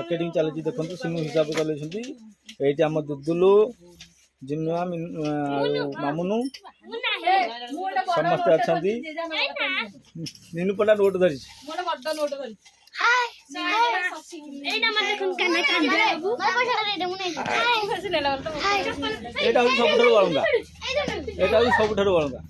Marketing चलती देखो सिनु हिसाब से चलती ये आम दुदुलु जिनुआ मामुनु समस्ते अच्छा नीनुपटा नोट धरी सबुठ बलंगा सबुठ बलंगा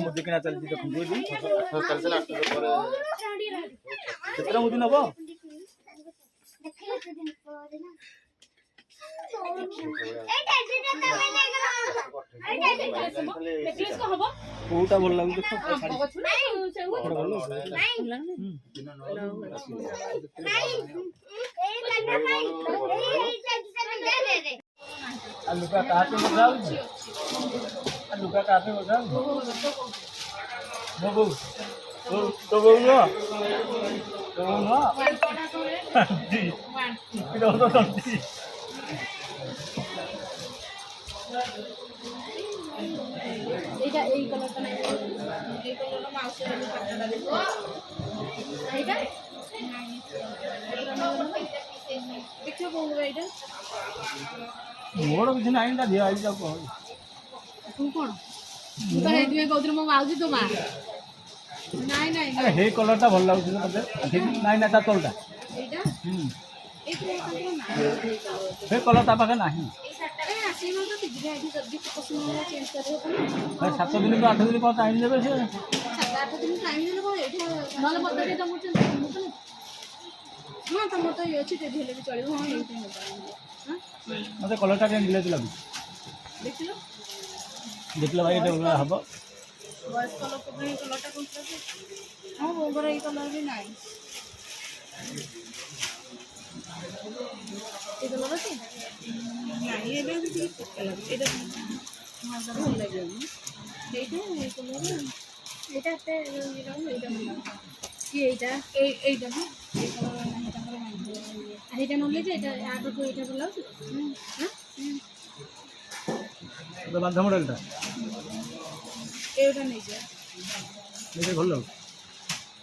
मुदी किना चलती देखो कितना मुदी नब कोटा भल लगे लुका कहाँ पे मजा लुका कहाँ पे मजा बबू तो बबू ना मोर किसी ना दिया आई जाओ तू कौन तू तो हेतु में कहउत्र मो माउजी तो मां नाही नाही अरे हे कलर ता भल लागु मते नाही ना ता तोलटा एटा एक हे कलर ता पाके नाही ए आसी न तो तिजरे आइडी जल्दी पसंद चेंज करे भाई 7 दिन को 8 दिन को टाइम देबे से 7-8 दिन टाइम देले को एटा नले पद्धति तो मुचन हां तो तो ये अछि ते भेले भी चलिबो हां एटा हां मते कलर ता केन दिले लागु देखलो देखला भाई एटा हबो बस कलर को नहीं कलरटा कोन से हां ओवर ए कलर भी नाही ये कलर আছে नाही एटा भी कलर एटा हां तो ভাল লাগে এইটা এই কলর এটাতে এরকম এইটা কি এইটা এইটা না এই কলর না এটা করে নাই আর এটা নলে যে এটা আগে তো এটা বলাও হ্যাঁ তো বান্ধা মডেলটা এইটা নেই যে এটা ভালো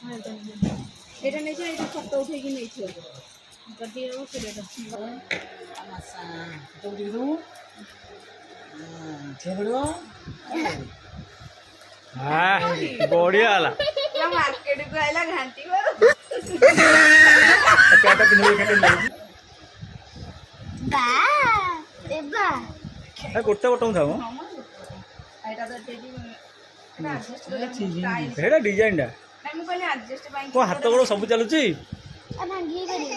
হ্যাঁ এটা নেই যে এটা ফটো উঠে কি নেইছো যদি ও করে দাও আমাসা তো দিয়ে দাও ছেড়ো हां बढ़िया वाला या मार्केट को आइला घंटी को क्या पिन के बा देबा ए गोटे गोटे थाओ एटा तो तेजी एटा एडजस्ट कर हेडा डिजाइन डा हम कहले एडजस्ट बाई को हाथ गोड़ सब चलुची आ भांगी करी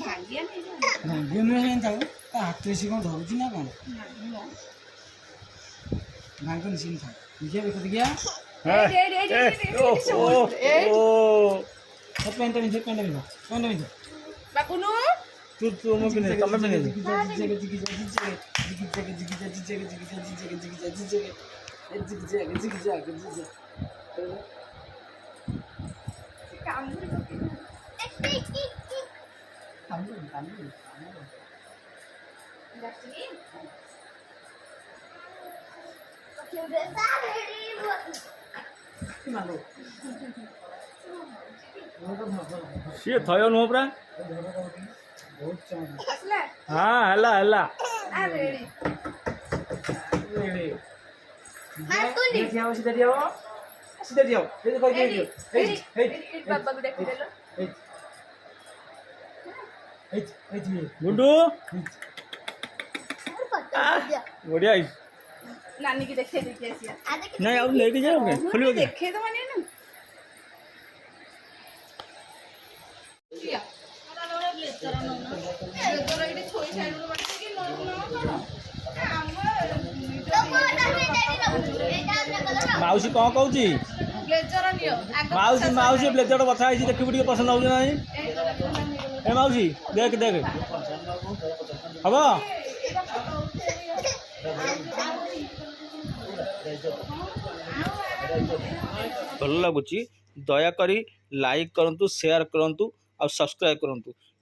भांगिया नहीं भांगी नहीं जाऊ हाथ से कौन धरुची ना कौन भांगी नहीं था निजे देखो दिया पेंट में बाकुनु तू मो पिने तमे पिने सी थयो नो पूरा हाँ हला हला सीधा जाओ ये देखो ये बाबा को देखि देलो गुड्डू बढ़िया नानी की देखे देखि आसिया नहीं अब लेके जाओगे खोलियो क्या देखे तो माने ना किया ओरा ब्लेजर न ब्लेजर एडी छोई साइड रो बाटे कि न माउसी कौन कहूँ ब्लेजर नियो माउसी माउसी ब्लेजर कथा है देखी टे पसंद हो ना ए माउसी देख देख हम भल लगुच दयाकोरी लाइक करूँ शेयर करूँ और सब्सक्राइब करूँ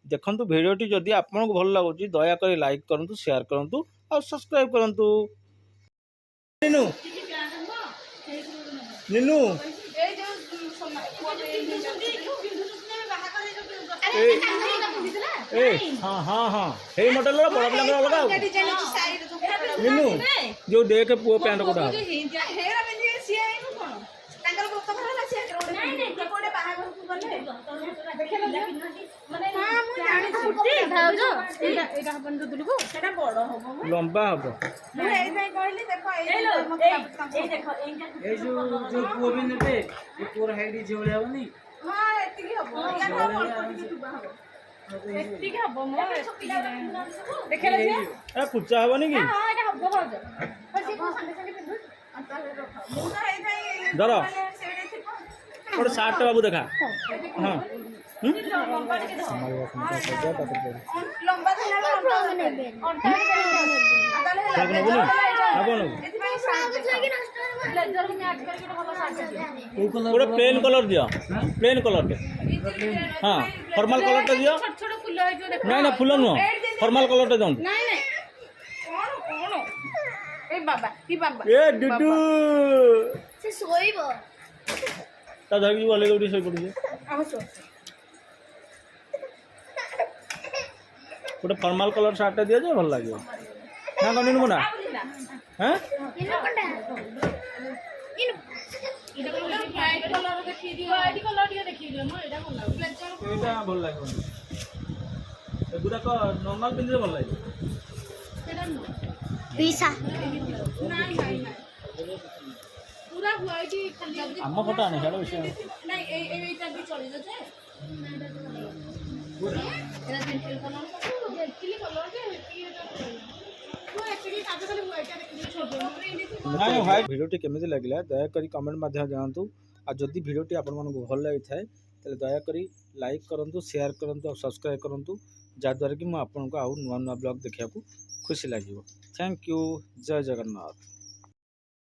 देखु भिडियोटी जदि आपको भल लगुच दयाकोरी लाइक करूँ शेयर करूँ और सब्सक्राइब करूँ निन्नू निन्नू हाँ हाँ हाँ हे मॉडल बड़ा पिला अलग निन्नू जो देख पुओ पैंट कोटा लंबा हम जो पुओ भी नेबे ये पूरा हाइट जे भलिया बनी कुचा हेनी कि धर गोटे सार्ट बाबू देखा हाँ गोटे प्लेन कलर दियो प्लेन कलर हाँ फॉर्मल कलर टे दियो ना ना फुल नुह फॉर्मल कलर टे दियो ए डुडू से सोइबो ता धरकी वाले उठी सोई पड़ी गोटे फॉर्मल कलर सार्ट दिया जाए भल लगे ना कौन नुबो ना हैं एटा भल लगे एगुड़ा को नॉर्मल पिंधे भल लगे पीसा पूरा व्हाइट ही खाली आम फोटो आने छाड़ विषय नहीं एटा भी चली जाए एटा पेंसिल कलर एक्चुअली कलर जे वो एक्चुअली काटे खाली व्हाइट देखि छोटो नहीं भाई वीडियोटी केमिति लागला दया करी कमेंट माध्यम जानतु आ जदि वीडियोटी आपन मानको भल लागि थाए तले दया करी लाइक करंतु शेयर करंतु और सब्सक्राइब करंतु जा द्वारा कि म आपनको आउ नुवा नुवा ब्लॉग देखिया को खुशी लागिवो थैंक यू जय जगन्नाथ।